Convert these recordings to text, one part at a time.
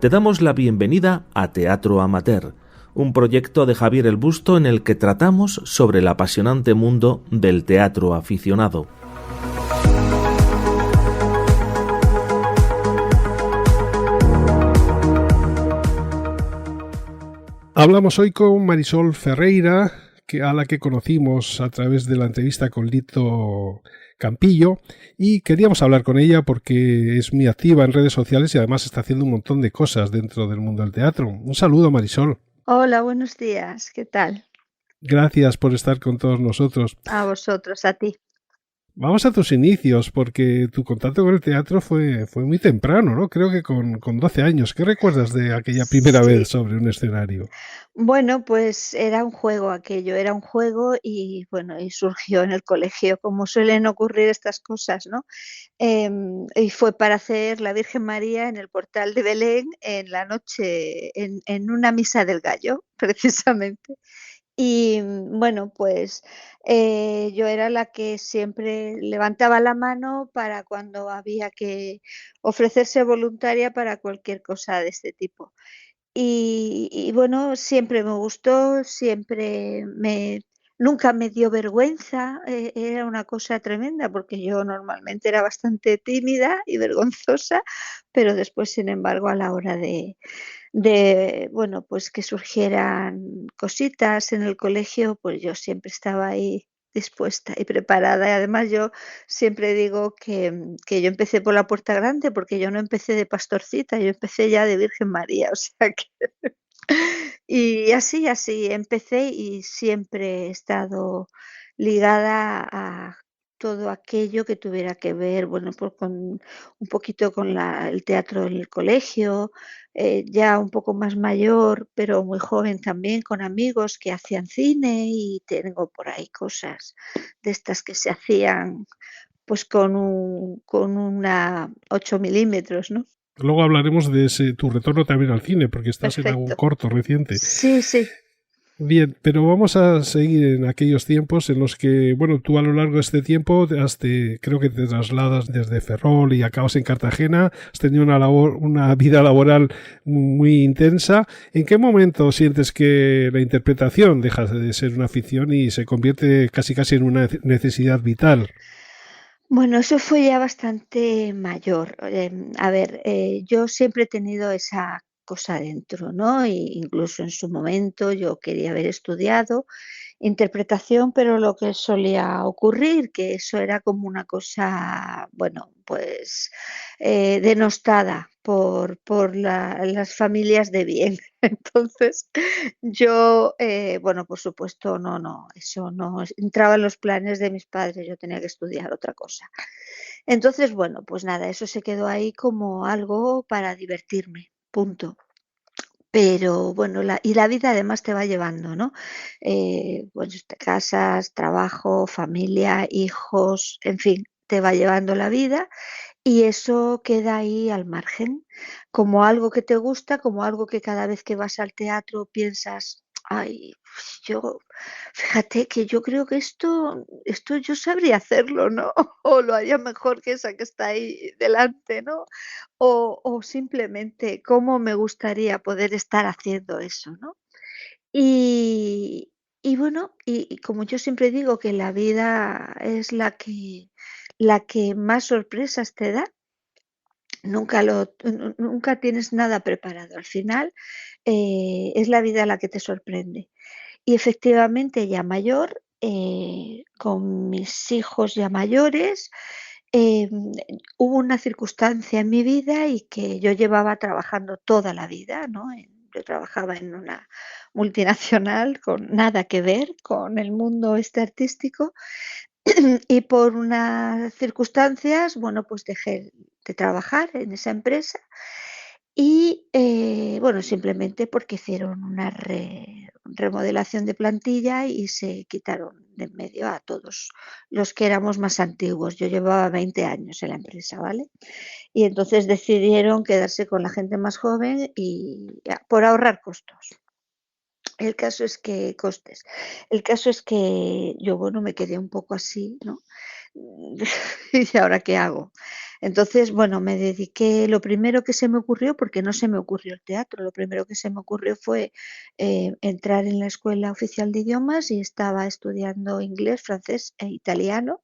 Te damos la bienvenida a Teatro Amateur, un proyecto de Javier el Busto en el que tratamos sobre el apasionante mundo del teatro aficionado. Hablamos hoy con Marisol Ferreira, a la que conocimos a través de la entrevista con Lito Campillo, y queríamos hablar con ella porque es muy activa en redes sociales y además está haciendo un montón de cosas dentro del mundo del teatro. Un saludo, Marisol. Hola, buenos días. ¿Qué tal? Gracias por estar con todos nosotros. A vosotros, a ti. Vamos a tus inicios, porque tu contacto con el teatro fue muy temprano, ¿no? Creo que con 12 años. ¿Qué recuerdas de aquella primera vez Sí. sobre un escenario? Bueno, pues era un juego aquello, era un juego y bueno, y surgió en el colegio, como suelen ocurrir estas cosas, ¿no? Y fue para hacer la Virgen María en el portal de Belén en la noche, en una misa del gallo, precisamente. Y bueno, pues yo era la que siempre levantaba la mano para cuando había que ofrecerse voluntaria para cualquier cosa de este tipo. Y bueno, siempre me gustó, nunca me dio vergüenza, era una cosa tremenda, porque yo normalmente era bastante tímida y vergonzosa, pero después, sin embargo, a la hora bueno, pues que surgieran cositas en el colegio, pues yo siempre estaba ahí dispuesta y preparada. Y además yo siempre digo que yo empecé por la puerta grande, porque yo no empecé de pastorcita, yo empecé ya de Virgen María, o sea que y así empecé y siempre he estado ligada a todo aquello que tuviera que ver, bueno, pues con un poquito con el teatro en el colegio, ya un poco más mayor, pero muy joven también, con amigos que hacían cine y tengo por ahí cosas de estas que se hacían pues con una 8 milímetros, ¿no? Luego hablaremos de tu retorno también al cine, porque estás en algún Perfecto. corto reciente. Sí, sí. Bien, pero vamos a seguir en aquellos tiempos en los que, bueno, tú a lo largo de este tiempo creo que te trasladas desde Ferrol y acabas en Cartagena, has tenido una vida laboral muy intensa. ¿En qué momento sientes que la interpretación deja de ser una afición y se convierte casi en una necesidad vital? Bueno, eso fue ya bastante mayor. A ver, yo siempre he tenido esa cosa dentro, ¿no? Incluso en su momento yo quería haber estudiado interpretación, pero lo que solía ocurrir, que eso era como una cosa, bueno, pues denostada por las familias de bien. Entonces, yo, bueno, por supuesto, no, eso no entraba en los planes de mis padres, yo tenía que estudiar otra cosa. Entonces, bueno, pues nada, eso se quedó ahí como algo para divertirme, punto. Pero bueno, la vida además te va llevando, ¿no? Pues te casas, trabajo, familia, hijos, en fin, te va llevando la vida y eso queda ahí al margen, como algo que te gusta, como algo que cada vez que vas al teatro piensas, ay, yo, fíjate que yo creo que esto yo sabría hacerlo, ¿no? O lo haría mejor que esa que está ahí delante, ¿no? O simplemente cómo me gustaría poder estar haciendo eso, ¿no? Y, y bueno, y como yo siempre digo que la vida es la que más sorpresas te da, nunca tienes nada preparado. Al final, es la vida la que te sorprende. Y efectivamente, ya mayor, con mis hijos ya mayores, em, hubo una circunstancia en mi vida y que yo llevaba trabajando toda la vida, ¿no? Yo trabajaba en una multinacional con nada que ver con el mundo este artístico y por unas circunstancias, bueno, pues dejé de trabajar en esa empresa y, bueno, simplemente porque hicieron una remodelación de plantilla y se quitaron de en medio a todos los que éramos más antiguos. Yo llevaba 20 años en la empresa, ¿vale? Y entonces decidieron quedarse con la gente más joven y por ahorrar costos. El caso es que costes. El caso es que yo, bueno, me quedé un poco así, ¿no? ¿Y ahora qué hago? Entonces, bueno, me dediqué, lo primero que se me ocurrió, porque no se me ocurrió el teatro, lo primero que se me ocurrió fue entrar en la Escuela Oficial de Idiomas y estaba estudiando inglés, francés e italiano.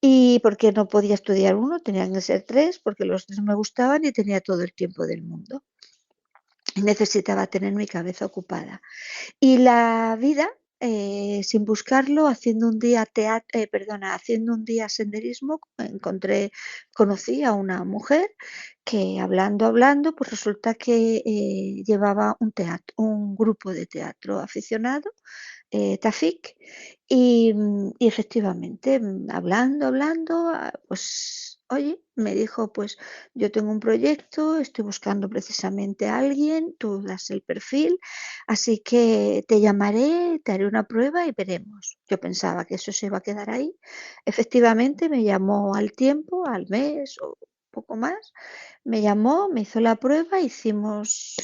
Y porque no podía estudiar uno, tenían que ser tres, porque los tres me gustaban y tenía todo el tiempo del mundo. Y necesitaba tener mi cabeza ocupada. Y la vida, sin buscarlo, haciendo un día haciendo un día senderismo, conocí a una mujer que hablando, pues resulta que, llevaba un grupo de teatro aficionado, Tafik, y efectivamente, hablando, pues, oye, me dijo: "Pues yo tengo un proyecto, estoy buscando precisamente a alguien, tú das el perfil, así que te llamaré, te haré una prueba y veremos". Yo pensaba que eso se iba a quedar ahí. Efectivamente, me llamó al tiempo, al mes o poco más, me llamó, me hizo la prueba, hicimos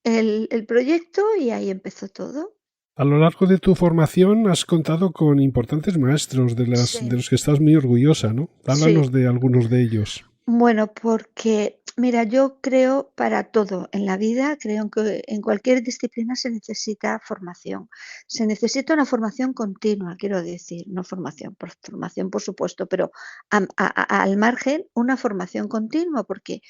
el proyecto y ahí empezó todo. A lo largo de tu formación has contado con importantes maestros de Sí, los que estás muy orgullosa, ¿no? sí. Háblanos de algunos de ellos. Bueno, porque mira, yo creo para todo en la vida, creo que en cualquier disciplina se necesita formación. Se necesita una formación continua, quiero decir, no formación, por supuesto, pero al margen una formación continua, porque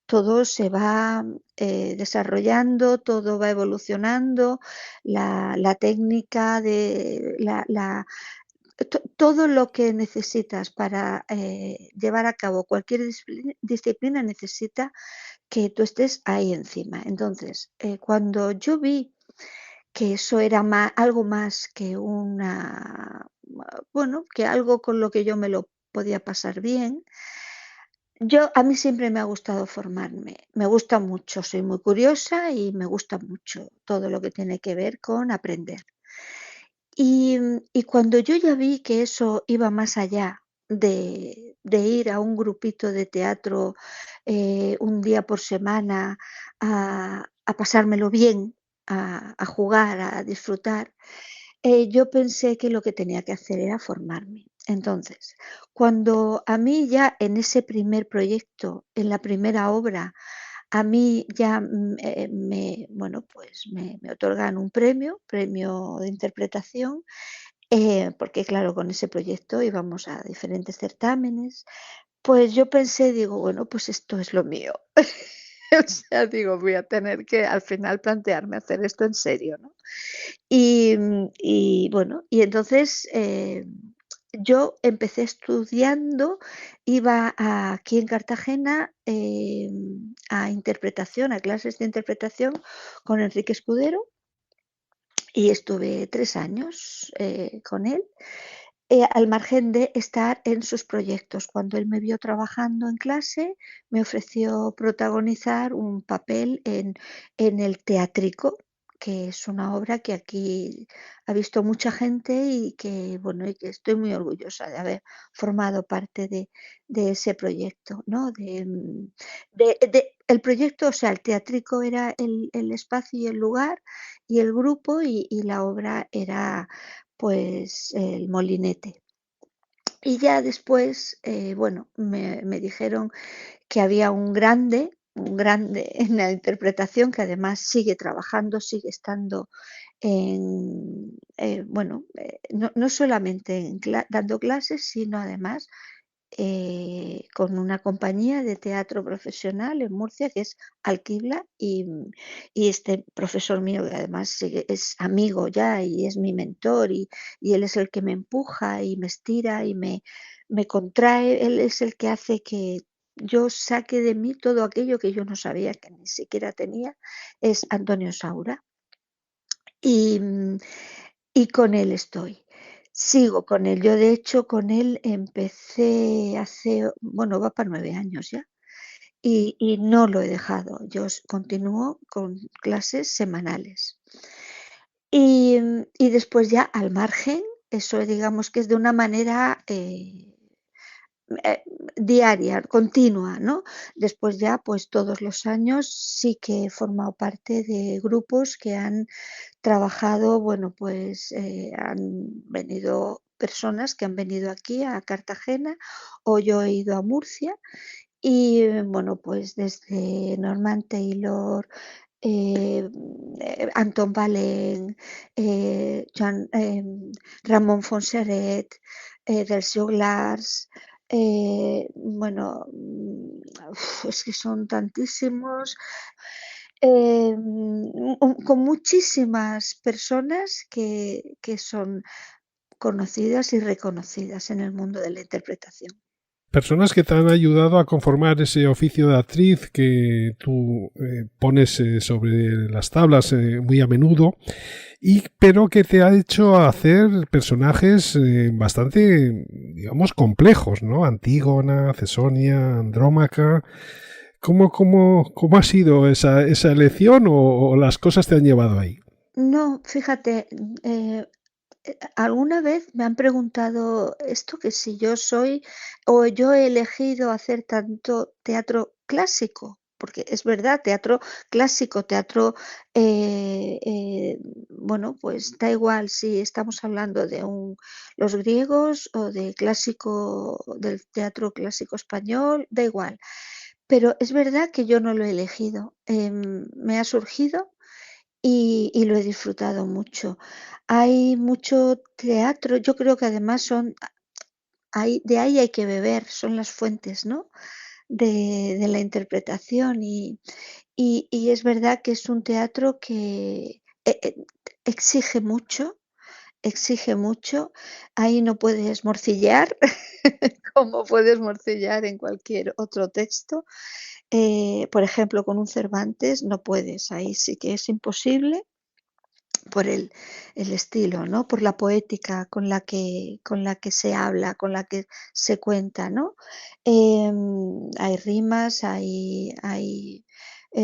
todo se va desarrollando, todo va evolucionando, la técnica de todo lo que necesitas para llevar a cabo cualquier disciplina necesita que tú estés ahí encima. Entonces, cuando yo vi que eso era algo más que bueno, que algo con lo que yo me lo podía pasar bien, a mí siempre me ha gustado formarme. Me gusta mucho, soy muy curiosa y me gusta mucho todo lo que tiene que ver con aprender. Y cuando yo ya vi que eso iba más allá de ir a un grupito de teatro, un día por semana a pasármelo bien, a jugar, a disfrutar, yo pensé que lo que tenía que hacer era formarme. Entonces, cuando a mí ya en ese primer proyecto, en la primera obra, a mí ya, bueno, pues me otorgan un premio de interpretación, porque claro, con ese proyecto íbamos a diferentes certámenes, pues yo pensé, digo, bueno, pues esto es lo mío. O sea, digo, voy a tener que al final plantearme hacer esto en serio, ¿no? Y bueno, y entonces, yo empecé estudiando, iba aquí en Cartagena, a interpretación, a clases de interpretación con Enrique Escudero, y estuve 3 años, con él, al margen de estar en sus proyectos. Cuando él me vio trabajando en clase, me ofreció protagonizar un papel en El Teatrico, que es una obra que aquí ha visto mucha gente y que, bueno, y que estoy muy orgullosa de haber formado parte de ese proyecto, ¿no? El proyecto, o sea, El Teatrico era el espacio y el lugar y el grupo, y la obra era, pues, El Molinete. Y ya después, bueno, me dijeron que había un grande en la interpretación, que además sigue trabajando, sigue estando bueno, no solamente dando clases, sino además con una compañía de teatro profesional en Murcia, que es Alquibla, y este profesor mío, que además es amigo ya y es mi mentor, y él es el que me empuja y me estira y me contrae, él es el que hace que yo saque de mí todo aquello que yo no sabía que ni siquiera tenía, es Antonio Saura. Y, y con él estoy. Sigo con él. Yo, de hecho, con él empecé hace, bueno, va para 9 años ya, y no lo he dejado. Yo continúo con clases semanales. Y después ya al margen, eso digamos que es de una manera eh, diaria, continua, ¿no? Después ya, pues todos los años sí que he formado parte de grupos que han trabajado, bueno, pues han venido personas que han venido aquí a Cartagena o yo he ido a Murcia y bueno, pues desde Norman Taylor, eh, Anton Valén, Ramón Fonserret, dels Joglars, bueno, es que son tantísimos, con muchísimas personas que son conocidas y reconocidas en el mundo de la interpretación. Personas que te han ayudado a conformar ese oficio de actriz que tú pones sobre las tablas muy a menudo, pero que te ha hecho hacer personajes bastante, digamos, complejos, ¿no? Antígona, Cesonia, Andrómaca. ¿Cómo ha sido esa elección o las cosas te han llevado ahí? No, fíjate, eh, alguna vez me han preguntado esto, que si yo soy o yo he elegido hacer tanto teatro clásico, porque es verdad, teatro clásico, teatro, bueno, pues da igual si estamos hablando de los griegos o de clásico, del teatro clásico español, da igual. Pero es verdad que yo no lo he elegido, me ha surgido y lo he disfrutado mucho. Hay mucho teatro, yo creo que además de ahí hay que beber, son las fuentes, ¿no? De la interpretación y es verdad que es un teatro que exige mucho, exige mucho. Ahí no puedes morcillar como puedes morcillar en cualquier otro texto. Por ejemplo, con un Cervantes no puedes, ahí sí que es imposible por el estilo, ¿no? Por la poética con la que se habla, con la que se cuenta, ¿no? Hay rimas, hay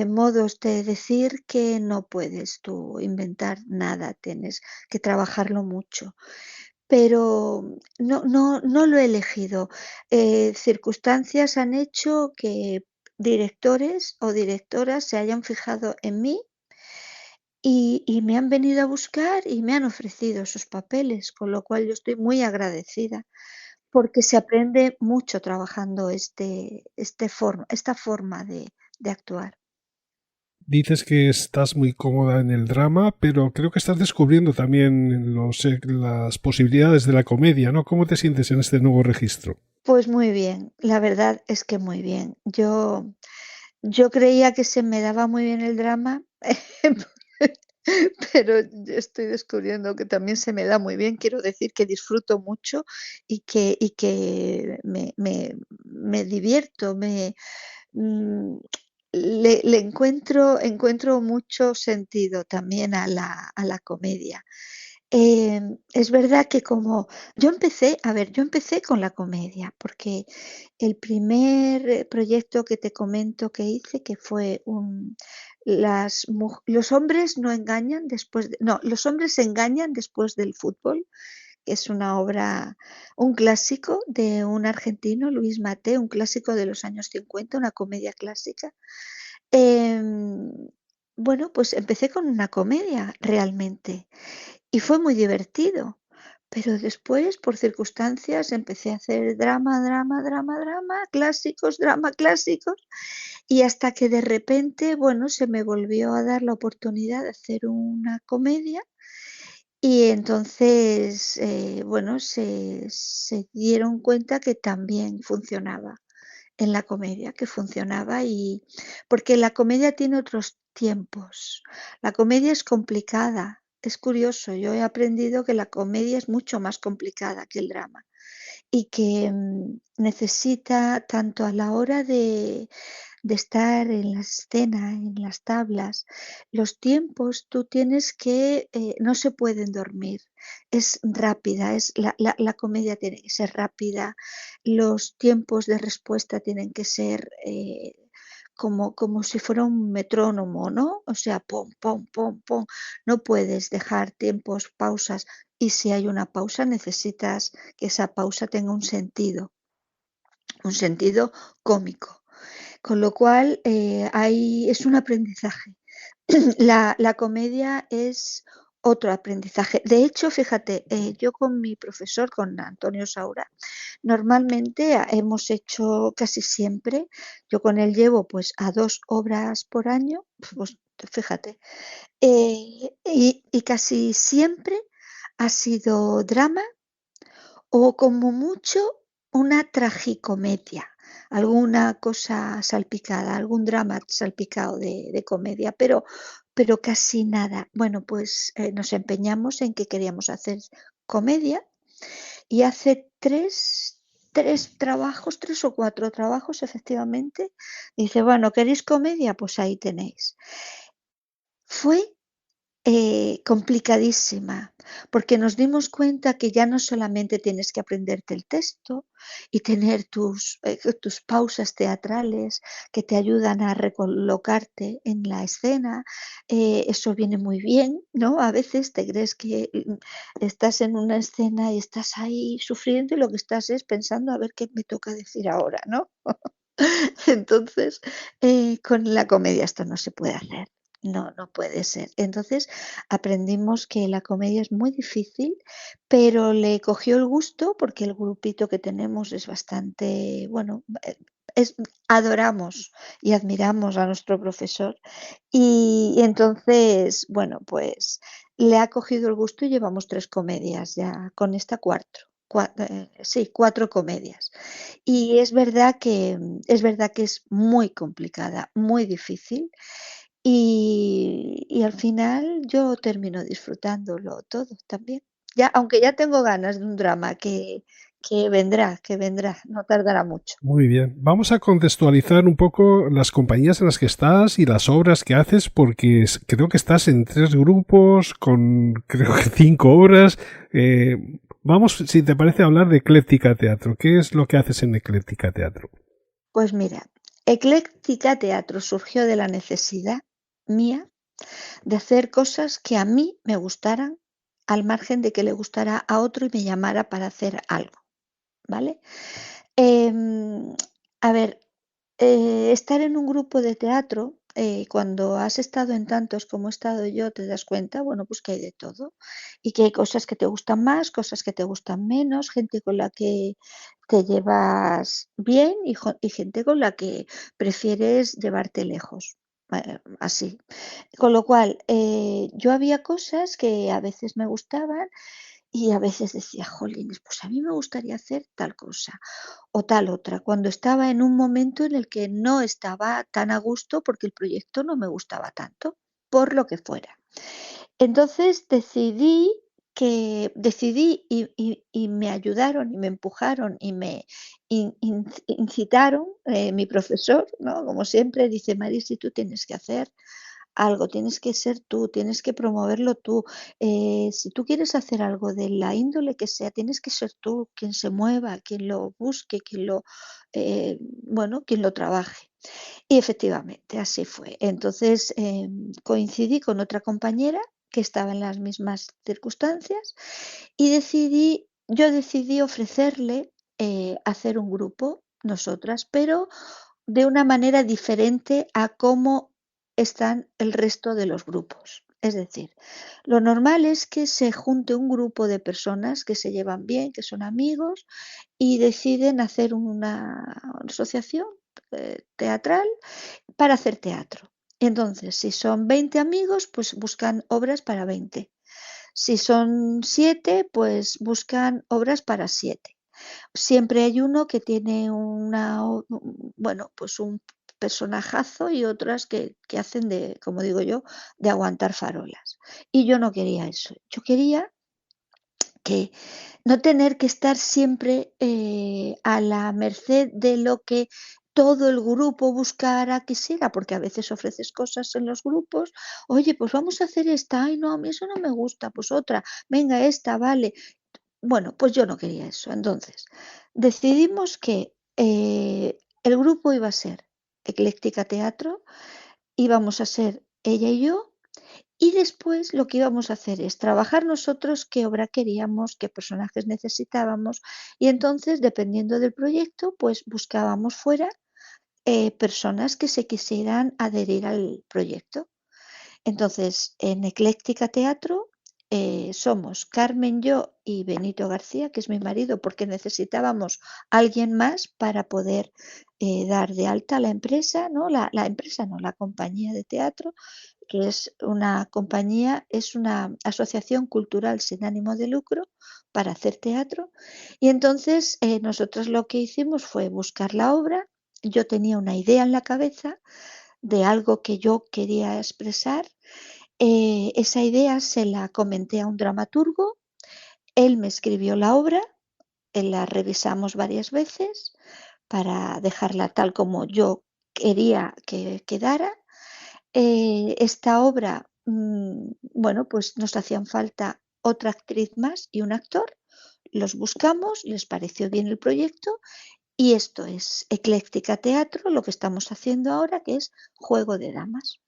modos de decir que no puedes tú inventar nada, tienes que trabajarlo mucho. Pero no lo he elegido. Circunstancias han hecho que directores o directoras se hayan fijado en mí y me han venido a buscar y me han ofrecido esos papeles, con lo cual yo estoy muy agradecida, porque se aprende mucho trabajando esta forma de actuar. Dices que estás muy cómoda en el drama, pero creo que estás descubriendo también las posibilidades de la comedia, ¿no? ¿Cómo te sientes en este nuevo registro? Pues muy bien, la verdad es que muy bien. Yo creía que se me daba muy bien el drama, pero yo estoy descubriendo que también se me da muy bien. Quiero decir que disfruto mucho y que me divierto, mm, le encuentro mucho sentido también a la comedia. Es verdad que como yo empecé con la comedia, porque el primer proyecto que te comento que hice, que fue los hombres no engañan no, los hombres se engañan después del fútbol, que es una obra, un clásico de un argentino, Luis Mate, un clásico de los años 50, una comedia clásica. Em, bueno, pues empecé con una comedia realmente y fue muy divertido, pero después, por circunstancias, empecé a hacer drama, drama, drama, drama clásicos, y hasta que de repente, bueno, se me volvió a dar la oportunidad de hacer una comedia y entonces, bueno, se dieron cuenta que también funcionaba en la comedia, que funcionaba porque la comedia tiene otros tiempos. La comedia es complicada. Es curioso, yo he aprendido que la comedia es mucho más complicada que el drama y que necesita tanto a la hora de estar en la escena, en las tablas, los tiempos tú tienes que, no se pueden dormir, es rápida, la comedia tiene que ser rápida, los tiempos de respuesta tienen que ser como si fuera un metrónomo, ¿no? O sea, pum, pum, pum, pum, no puedes dejar tiempos, pausas, y si hay una pausa necesitas que esa pausa tenga un sentido cómico. Con lo cual, es un aprendizaje. La comedia es otro aprendizaje. De hecho, fíjate, yo con mi profesor, con Antonio Saura, normalmente hemos hecho casi siempre, yo con él llevo pues a 2 obras por año, pues fíjate, y casi siempre ha sido drama o como mucho una tragicomedia, alguna cosa salpicada, algún drama salpicado de comedia, pero casi nada. Bueno, pues nos empeñamos en que queríamos hacer comedia y hace tres trabajos, 3 o 4 trabajos efectivamente. Dice, bueno, ¿queréis comedia? Pues ahí tenéis. Fue complicadísima, porque nos dimos cuenta que ya no solamente tienes que aprenderte el texto y tener tus pausas teatrales que te ayudan a recolocarte en la escena, eso viene muy bien, ¿no? A veces te crees que estás en una escena y estás ahí sufriendo y lo que estás es pensando a ver qué me toca decir ahora, ¿no? Entonces, con la comedia esto no se puede hacer. No, no puede ser. Entonces, aprendimos que la comedia es muy difícil, pero le cogió el gusto porque el grupito que tenemos es bastante, bueno, adoramos y admiramos a nuestro profesor. Y entonces, bueno, pues le ha cogido el gusto y llevamos 3 comedias ya, con esta 4 comedias. Y es verdad que es muy complicada, muy difícil, y al final yo termino disfrutándolo todo también. Ya, aunque ya tengo ganas de un drama que vendrá, no tardará mucho. Muy bien. Vamos a contextualizar un poco las compañías en las que estás y las obras que haces, porque creo que estás en 3 grupos con creo que 5 obras. Vamos, si te parece, a hablar de Ecléctica Teatro. ¿Qué es lo que haces en Ecléctica Teatro? Pues mira, Ecléctica Teatro surgió de la necesidad mía de hacer cosas que a mí me gustaran, al margen de que le gustara a otro y me llamara para hacer algo, ¿vale? Em, a ver, estar en un grupo de teatro, cuando has estado en tantos como he estado yo, te das cuenta, bueno, pues que hay de todo y que hay cosas que te gustan más, cosas que te gustan menos, gente con la que te llevas bien y gente con la que prefieres llevarte lejos. Así. Con lo cual, yo había cosas que a veces me gustaban y a veces decía, jolines, pues a mí me gustaría hacer tal cosa o tal otra, cuando estaba en un momento en el que no estaba tan a gusto porque el proyecto no me gustaba tanto, por lo que fuera. Entonces decidí y me ayudaron y me empujaron y me incitaron, mi profesor, ¿no? Como siempre dice, Marisi, tú tienes que hacer algo, tienes que ser tú, tienes que promoverlo tú. Si tú quieres hacer algo de la índole que sea, tienes que ser tú quien se mueva, quien lo busque, bueno, quien lo trabaje. Y efectivamente, así fue. Entonces coincidí con otra compañera que estaba en las mismas circunstancias y yo decidí ofrecerle hacer un grupo, nosotras, pero de una manera diferente a cómo están el resto de los grupos. Es decir, lo normal es que se junte un grupo de personas que se llevan bien, que son amigos y deciden hacer una asociación teatral para hacer teatro. Entonces, si son 20 amigos, pues buscan obras para 20. Si son 7, pues buscan obras para 7. Siempre hay uno que tiene bueno, pues un personajazo y otras que hacen de, como digo yo, de aguantar farolas. Y yo no quería eso. Yo quería que no tener que estar siempre a la merced de lo que todo el grupo buscara, quisiera, porque a veces ofreces cosas en los grupos, oye, pues vamos a hacer esta, ay no, a mí eso no me gusta, pues otra, venga esta, vale. Bueno, pues yo no quería eso. Entonces, decidimos que el grupo iba a ser Ecléctica Teatro, íbamos a ser ella y yo, y después lo que íbamos a hacer es trabajar nosotros qué obra queríamos, qué personajes necesitábamos, y entonces, dependiendo del proyecto, pues buscábamos fuera personas que se quisieran adherir al proyecto. Entonces, en Ecléctica Teatro somos Carmen, yo y Benito García, que es mi marido, porque necesitábamos alguien más para poder dar de alta la empresa, ¿no? La empresa, no, la compañía de teatro, que es una compañía, es una asociación cultural sin ánimo de lucro para hacer teatro. Y entonces nosotros lo que hicimos fue buscar la obra. Yo tenía una idea en la cabeza de algo que yo quería expresar. Esa idea se la comenté a un dramaturgo, él me escribió la obra, la revisamos varias veces para dejarla tal como yo quería que quedara. Esta obra, bueno, pues nos hacían falta otra actriz más y un actor. Los buscamos, les pareció bien el proyecto y esto es Ecléctica Teatro, lo que estamos haciendo ahora, que es Juego de Damas.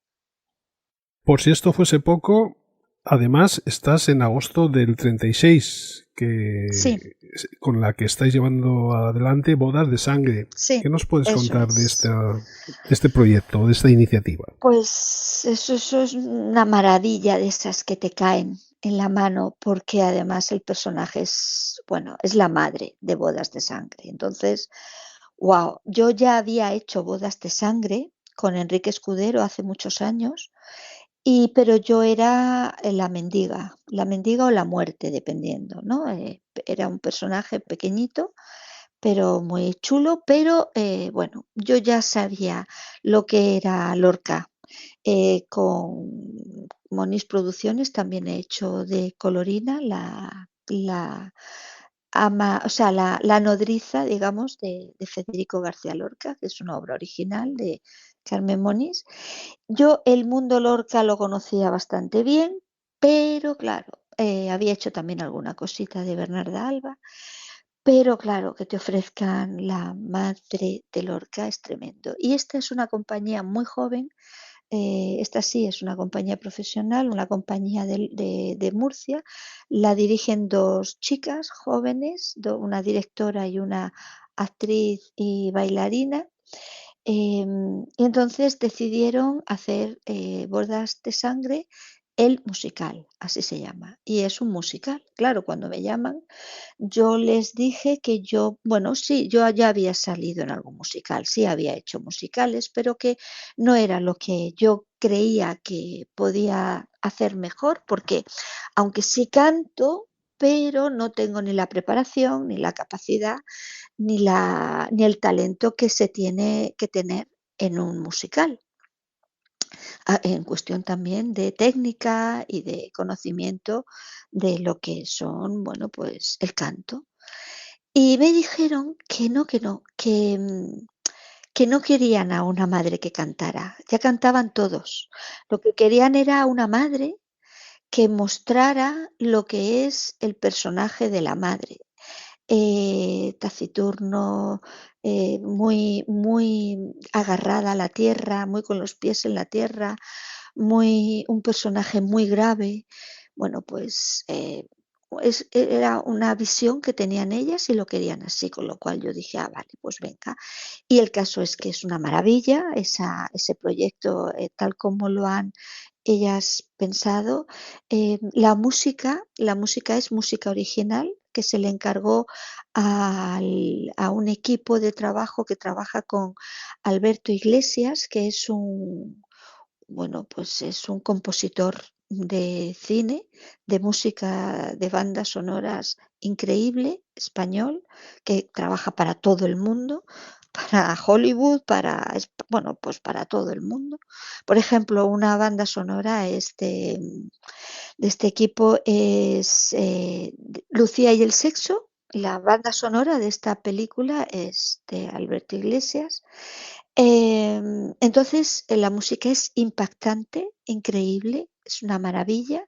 Por si esto fuese poco, además estás en agosto del 36, Sí, con la que estáis llevando adelante Bodas de Sangre. sí, ¿Qué nos puedes eso contar es. de este proyecto, de esta iniciativa? Pues eso es una maravilla de esas que te caen en la mano, porque además el personaje es, bueno, es la madre de Bodas de Sangre. Entonces, wow, yo ya había hecho Bodas de Sangre con Enrique Escudero hace muchos años, pero yo era la mendiga o la muerte, dependiendo, ¿no? Era un personaje pequeñito, pero muy chulo, pero bueno, yo ya sabía lo que era Lorca. Con Monís Producciones también he hecho de Colorina, la ama, o sea, la nodriza, digamos, de Federico García Lorca, que es una obra original de Carmen Monís. Yo el mundo Lorca lo conocía bastante bien, pero claro, había hecho también alguna cosita de Bernarda Alba, pero claro, que te ofrezcan la madre de Lorca es tremendo. Y esta es una compañía muy joven, esta sí es una compañía profesional, una compañía de Murcia. La dirigen dos chicas jóvenes, una directora y una actriz y bailarina. Y entonces decidieron hacer Bodas de Sangre, el musical, así se llama. Y es un musical. Claro, cuando me llaman, yo les dije que yo, bueno, sí, yo ya había salido en algún musical, sí había hecho musicales, pero que no era lo que yo creía que podía hacer mejor, porque aunque sí canto, pero no tengo ni la preparación, ni la capacidad, ni el talento que se tiene que tener en un musical, en cuestión también de técnica y de conocimiento de lo que son, bueno, pues el canto. Y me dijeron que no querían a una madre que cantara, ya cantaban todos. Lo que querían era una madre que mostrara lo que es el personaje de la madre, taciturno, muy agarrada a la tierra, muy con los pies en la tierra, un personaje muy grave. Bueno, pues era una visión que tenían ellas y lo querían así, con lo cual yo dije, ah, vale, pues venga. Y el caso es que es una maravilla ese proyecto, tal como lo han ellas pensado. La música es música original que se le encargó a un equipo de trabajo que trabaja con Alberto Iglesias, que es bueno, pues es un compositor de cine, de música, de bandas sonoras increíble, español, que trabaja para todo el mundo, para Hollywood, bueno, pues para todo el mundo. Por ejemplo, una banda sonora de este equipo es Lucía y el sexo. La banda sonora de esta película es de Alberto Iglesias. Entonces, la música es impactante, increíble, es una maravilla.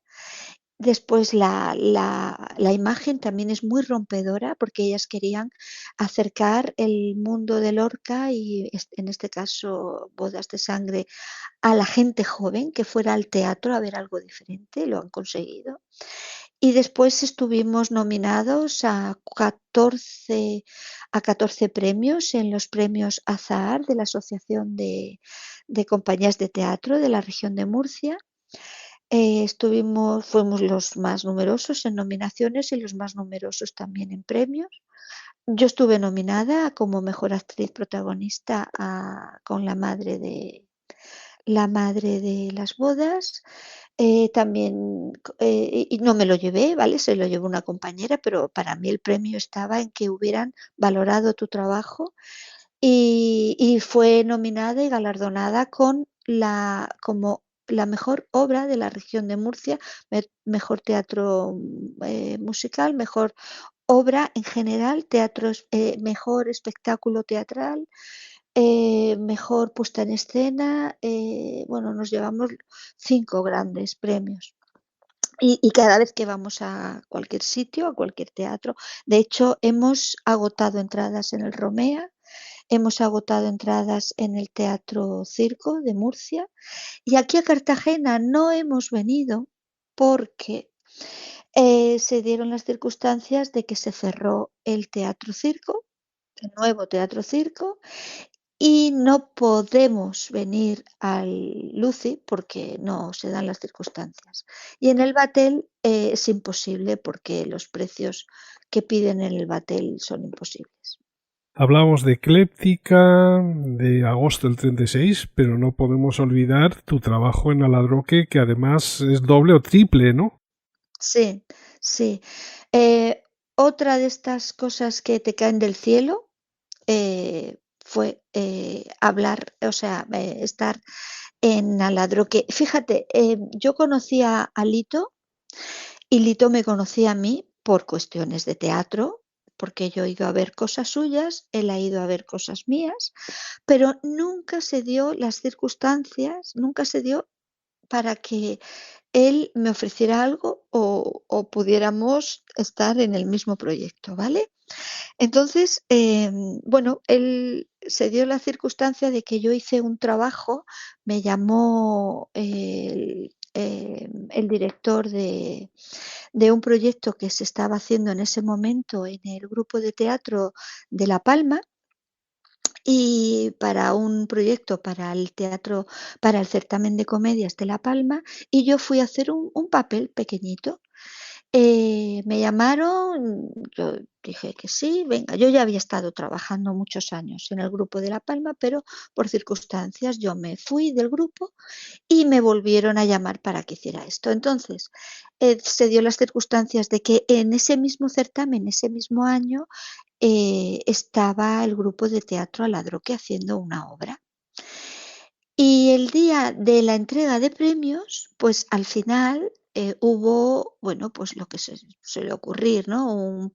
Después la imagen también es muy rompedora porque ellas querían acercar el mundo de Lorca y en este caso Bodas de Sangre a la gente joven que fuera al teatro a ver algo diferente, lo han conseguido. Y después estuvimos nominados a 14 premios en los premios Azahar de la Asociación de Compañías de Teatro de la región de Murcia. Fuimos los más numerosos en nominaciones y los más numerosos también en premios. Yo estuve nominada como mejor actriz protagonista con La madre de las bodas. También, y no me lo llevé, ¿vale? Se lo llevó una compañera, pero para mí el premio estaba en que hubieran valorado tu trabajo y fue nominada y galardonada como la mejor obra de la región de Murcia, mejor teatro musical, mejor obra en general, mejor espectáculo teatral, mejor puesta en escena. Bueno, nos llevamos 5 grandes premios. Y cada vez que vamos a cualquier sitio, a cualquier teatro, de hecho, hemos agotado entradas en el Romea, hemos agotado entradas en el Teatro Circo de Murcia, y aquí a Cartagena no hemos venido porque se dieron las circunstancias de que se cerró el Teatro Circo, el nuevo Teatro Circo, y no podemos venir al Luci porque no se dan las circunstancias. Y en el Batel es imposible porque los precios que piden en el Batel son imposibles. Hablamos de Ecléptica, de agosto del 36, pero no podemos olvidar tu trabajo en Aladroque, que además es doble o triple, ¿no? Sí, sí. Eh, Otra de estas cosas que te caen del cielo fue hablar, o sea, estar en Aladroque. Fíjate, yo conocía a Lito y Lito me conocía a mí por cuestiones de teatro, porque yo he ido a ver cosas suyas, él ha ido a ver cosas mías, pero nunca se dio las circunstancias, nunca se dio para que él me ofreciera algo o pudiéramos estar en el mismo proyecto, ¿vale? Entonces, bueno, él se dio la circunstancia de que yo hice un trabajo, me llamó el director de un proyecto que se estaba haciendo en ese momento en el grupo de teatro de La Palma, y para un proyecto para el teatro, para el certamen de comedias de La Palma, y yo fui a hacer un papel pequeñito. Me llamaron, yo dije que sí, venga, yo ya había estado trabajando muchos años en el grupo de La Palma, pero por circunstancias yo me fui del grupo y me volvieron a llamar para que hiciera esto. Entonces, se dio las circunstancias de que en ese mismo certamen, ese mismo año, estaba el grupo de teatro Aladroque haciendo una obra. Y el día de la entrega de premios, pues al final hubo, bueno, pues lo que se suele ocurrir, ¿no?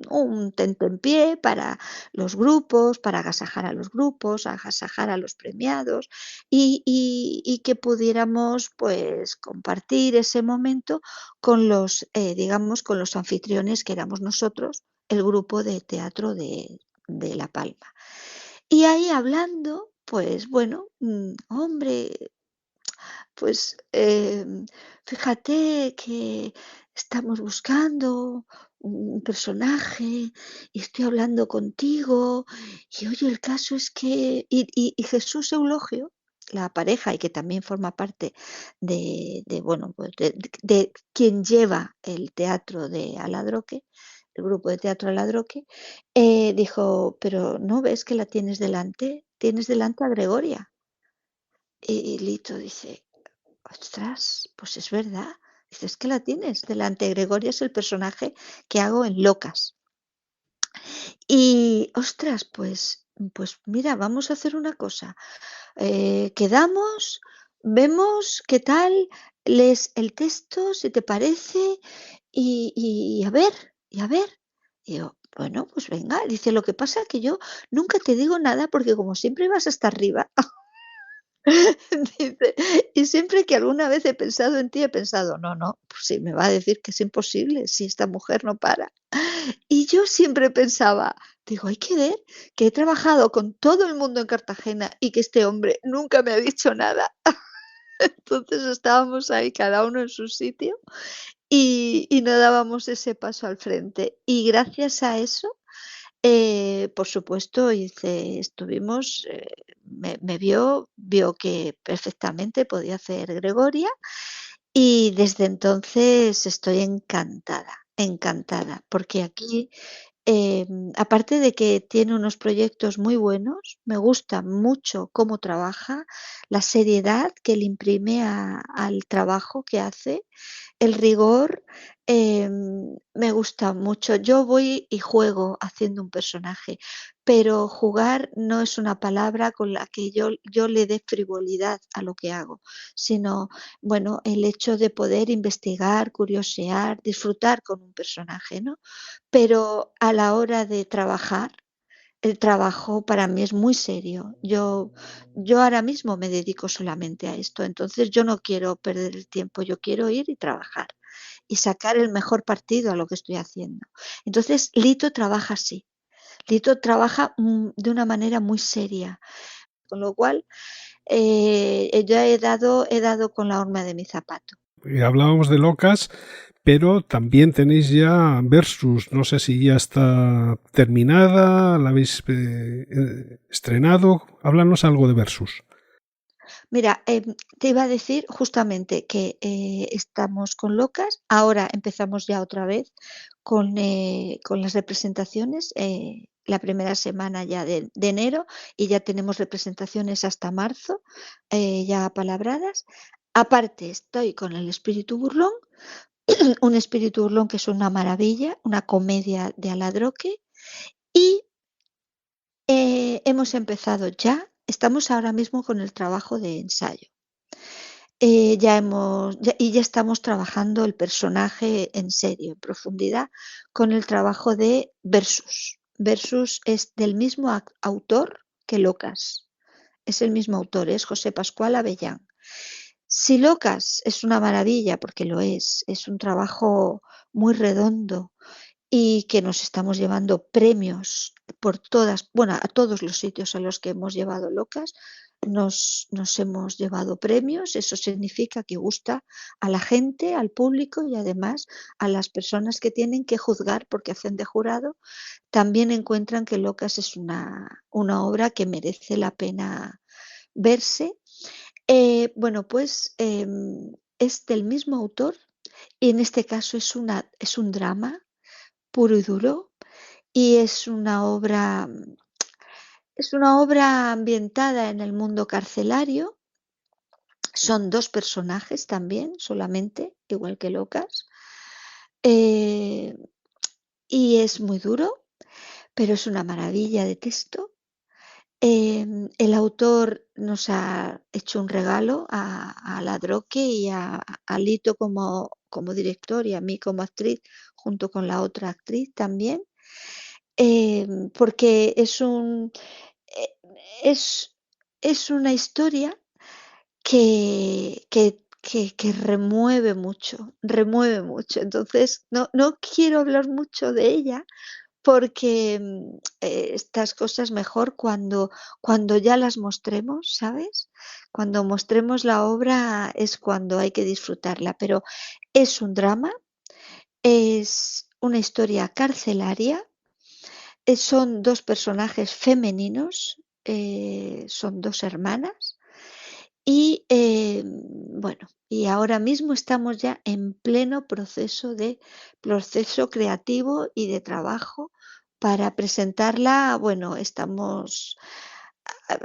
Un tentempié para los grupos, para agasajar a los grupos, agasajar a los premiados y que pudiéramos pues compartir ese momento con digamos, con los anfitriones que éramos nosotros, el grupo de teatro de La Palma. Y ahí hablando, pues bueno, hombre, pues fíjate que estamos buscando un personaje y estoy hablando contigo y oye, el caso es que... Y Jesús Eulogio, la pareja y que también forma parte bueno, pues de quien lleva el teatro de Aladroque, el grupo de teatro Aladroque, dijo, pero ¿no ves que la tienes delante? Tienes delante a Gregoria. Y Lito dice, ostras, pues es verdad. Dice, es que la tienes delante. Gregoria es el personaje que hago en Locas. Y, ostras, pues mira, vamos a hacer una cosa. Quedamos, vemos qué tal, lees el texto, si te parece, y a ver, y a ver. Y yo, bueno, pues venga. Dice, lo que pasa es que yo nunca te digo nada porque como siempre vas hasta arriba. Dice, y siempre que alguna vez he pensado en ti, he pensado, no, no, pues sí, me va a decir que es imposible, si esta mujer no para. Y yo siempre pensaba, digo, hay que ver que he trabajado con todo el mundo en Cartagena y que este hombre nunca me ha dicho nada. Entonces estábamos ahí cada uno en su sitio y no dábamos ese paso al frente. Y gracias a eso, por supuesto, me vio que perfectamente podía hacer Gregoria Y desde entonces estoy encantada, encantada, porque aquí, aparte de que tiene unos proyectos muy buenos, me gusta mucho cómo trabaja, la seriedad que le imprime al trabajo que hace, el rigor, me gusta mucho. Yo voy y juego haciendo un personaje, pero jugar no es una palabra con la que yo le dé frivolidad a lo que hago, sino, bueno, el hecho de poder investigar, curiosear, disfrutar con un personaje, ¿no? Pero a la hora de trabajar, el trabajo para mí es muy serio. Yo ahora mismo me dedico solamente a esto, entonces yo no quiero perder el tiempo, yo quiero ir y trabajar y sacar el mejor partido a lo que estoy haciendo. Entonces, Lito trabaja así. Lito trabaja, de una manera muy seria, con lo cual, ya he dado con la horma de mi zapato. Hablábamos de Locas, pero también tenéis ya Versus. No sé si ya está terminada, la habéis estrenado. Háblanos algo de Versus. Mira, te iba a decir justamente que, estamos con Locas, ahora empezamos ya otra vez con las representaciones, la primera semana ya de enero, y ya tenemos representaciones hasta marzo, ya apalabradas. Aparte, estoy con El espíritu burlón, un espíritu burlón que es una maravilla, una comedia de Aladroque, y, hemos empezado ya, estamos ahora mismo con el trabajo de ensayo. Ya estamos trabajando el personaje en serio, en profundidad, con el trabajo de Versus. Versus es del mismo autor que Locas. Es el mismo autor, es José Pascual Avellán. Si Locas es una maravilla, porque lo es un trabajo muy redondo y que nos estamos llevando premios por todas, bueno, a todos los sitios a los que hemos llevado Locas, nos hemos llevado premios, eso significa que gusta a la gente, al público y además a las personas que tienen que juzgar porque hacen de jurado, también encuentran que Locas es una obra que merece la pena verse. Bueno, pues es del mismo autor y en este caso es un drama puro y duro y es una obra ambientada en el mundo carcelario. Son 2 personajes también, solamente, igual que Locas. Eh, y es muy duro, pero es una maravilla de texto. El autor nos ha hecho un regalo a Ladroque y a Lito como director y a mí como actriz, junto con la otra actriz también, porque eh, es, es una historia que remueve mucho, remueve mucho. Entonces, no quiero hablar mucho de ella porque, estas cosas mejor cuando ya las mostremos, ¿sabes? Cuando mostremos la obra es cuando hay que disfrutarla, pero es un drama, es una historia carcelaria, son 2 personajes femeninos, son 2 hermanas y, bueno, y ahora mismo estamos ya en pleno proceso creativo y de trabajo para presentarla. Bueno, estamos, ah,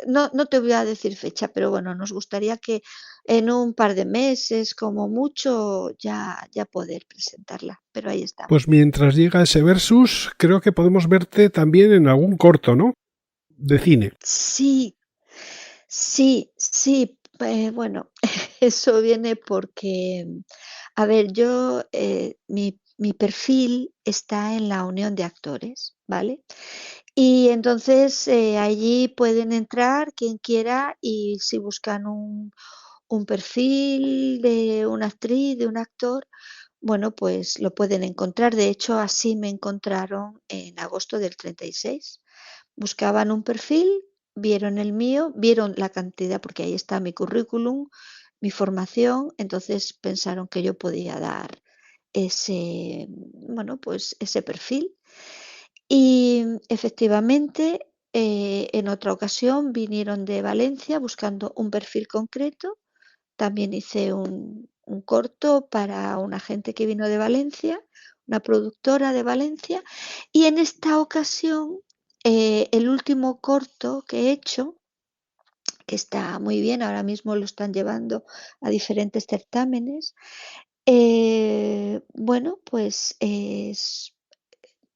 no te voy a decir fecha, pero bueno, nos gustaría que en un par de meses, como mucho, ya poder presentarla, pero ahí Pues estamos. mientras llega ese Versus, creo que podemos verte también en algún corto, ¿no? De cine. Sí, sí, sí, bueno, eso viene porque, a ver, yo, mi perfil está en la Unión de Actores, ¿vale? Y entonces, allí pueden entrar quien quiera y si buscan un perfil de una actriz, de un actor, bueno, pues lo pueden encontrar. De hecho, así me encontraron en agosto del 36. Buscaban un perfil, vieron el mío, vieron la cantidad, porque ahí está mi currículum, mi formación, entonces pensaron que yo podía dar bueno, pues ese perfil. Y efectivamente, en otra ocasión vinieron de Valencia buscando un perfil concreto también hice un corto para una gente que vino de Valencia, una productora de Valencia, y en esta ocasión el último corto que he hecho, que está muy bien, ahora mismo lo están llevando a diferentes certámenes, bueno, pues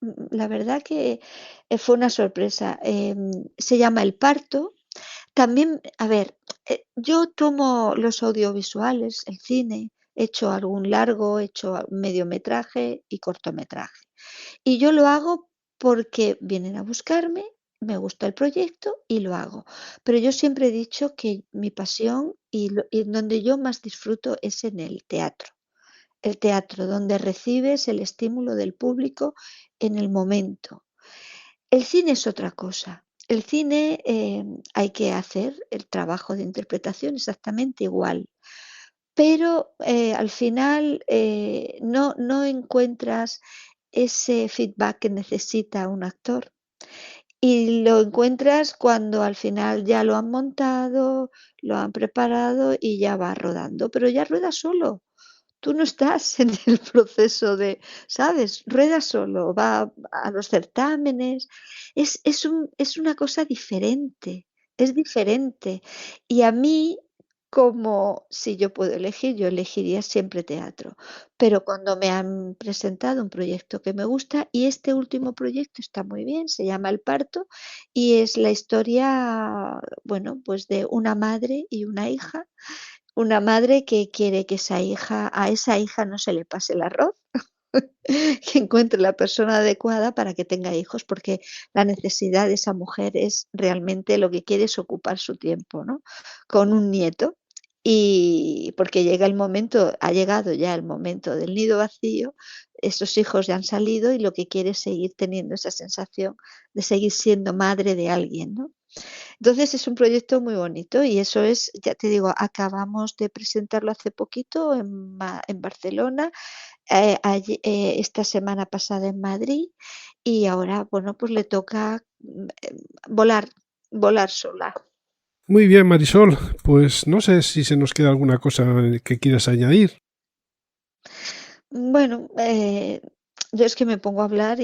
la verdad que fue una sorpresa. Se llama El parto. También, a ver, yo tomo los audiovisuales, el cine, he hecho algún largo, he hecho mediometraje y cortometraje. Y yo lo hago porque vienen a buscarme, me gusta el proyecto y lo hago. Pero yo siempre he dicho que mi pasión y donde yo más disfruto es en el teatro. El teatro, donde recibes el estímulo del público en el momento. El cine es otra cosa. El cine hay que hacer el trabajo de interpretación exactamente igual, pero al final no encuentras ese feedback que necesita un actor. Y lo encuentras cuando al final ya lo han montado, lo han preparado y ya va rodando, pero ya rueda solo. Tú no estás en el proceso de, ¿sabes? Rueda solo, va a los certámenes. Es una cosa diferente, es diferente. Y a mí, como si yo puedo elegir, yo elegiría siempre teatro. Pero cuando me han presentado un proyecto que me gusta, y este último proyecto está muy bien, se llama El parto, y es la historia, bueno, pues de una madre y una madre que quiere que a esa hija no se le pase el arroz, que encuentre la persona adecuada para que tenga hijos, porque la necesidad de esa mujer es realmente lo que quiere es ocupar su tiempo, ¿no? Con un nieto. Y porque ha llegado ya el momento del nido vacío, esos hijos ya han salido y lo que quiere es seguir teniendo esa sensación de seguir siendo madre de alguien, ¿no? Entonces es un proyecto muy bonito y eso es, ya te digo, acabamos de presentarlo hace poquito en Barcelona, esta semana pasada en Madrid y ahora, bueno, pues le toca volar, volar sola. Muy bien, Marisol, pues no sé si se nos queda alguna cosa que quieras añadir. Bueno, yo es que me pongo a hablar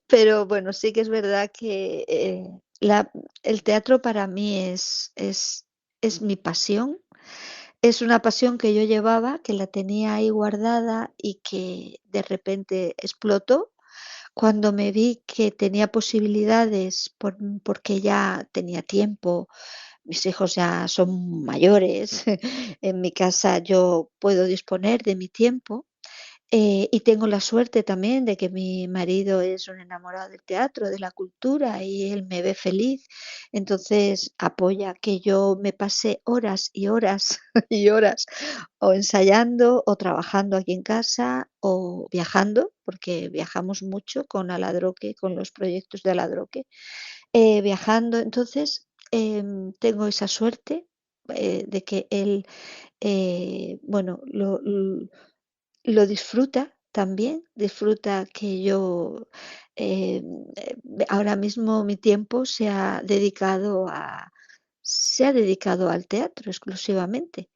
pero bueno, sí que es verdad que el teatro para mí es mi pasión. Es una pasión que yo llevaba, que la tenía ahí guardada y que de repente explotó cuando me vi que tenía posibilidades porque ya tenía tiempo, mis hijos ya son mayores, en mi casa yo puedo disponer de mi tiempo. Y tengo la suerte también de que mi marido es un enamorado del teatro, de la cultura, y él me ve feliz. Entonces apoya que yo me pase horas y horas y horas o ensayando o trabajando aquí en casa o viajando, porque viajamos mucho con Aladroque, con los proyectos de Aladroque, viajando. Entonces tengo esa suerte de que él, bueno, lo disfruta también, disfruta que yo, ahora mismo mi tiempo se ha dedicado al teatro exclusivamente.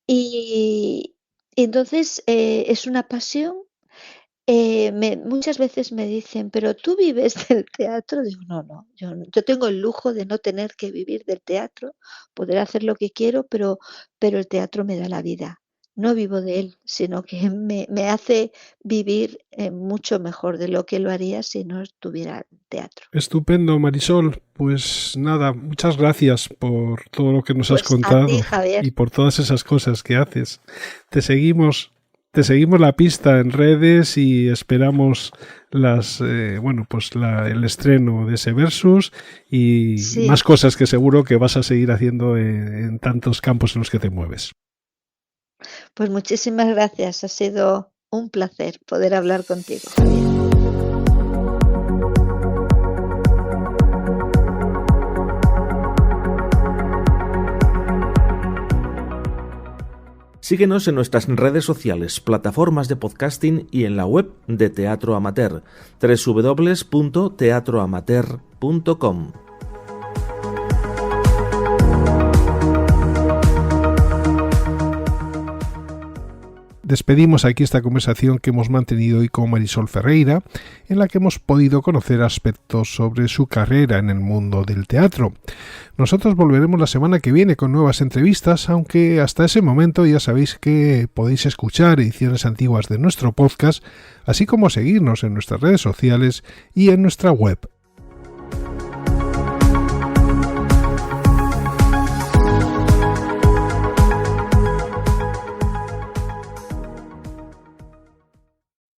Y y entonces, es una pasión, muchas veces me dicen: "¿Pero tú vives del teatro?". Digo: "No, no, yo tengo el lujo de no tener que vivir del teatro, poder hacer lo que quiero, pero el teatro me da la vida. No vivo de él, sino que me hace vivir, mucho mejor de lo que lo haría si no estuviera el teatro". Estupendo, Marisol. Pues nada, muchas gracias por todo lo que nos has Pues a ti, contado Javier. y por todas esas cosas que haces. Te seguimos, te seguimos la pista en redes y esperamos el estreno de ese Versus y Sí, más cosas que seguro que vas a seguir haciendo en tantos campos en los que te mueves. pues muchísimas gracias. Ha sido un placer poder hablar contigo, Javier. Síguenos en nuestras redes sociales, plataformas de podcasting y en la web de Teatro Amateur, www.teatroamateur.com. Despedimos aquí esta conversación que hemos mantenido hoy con Marisol Ferreira, en la que hemos podido conocer aspectos sobre su carrera en el mundo del teatro. Nosotros volveremos la semana que viene con nuevas entrevistas, aunque hasta ese momento ya sabéis que podéis escuchar ediciones antiguas de nuestro podcast, así como seguirnos en nuestras redes sociales y en nuestra web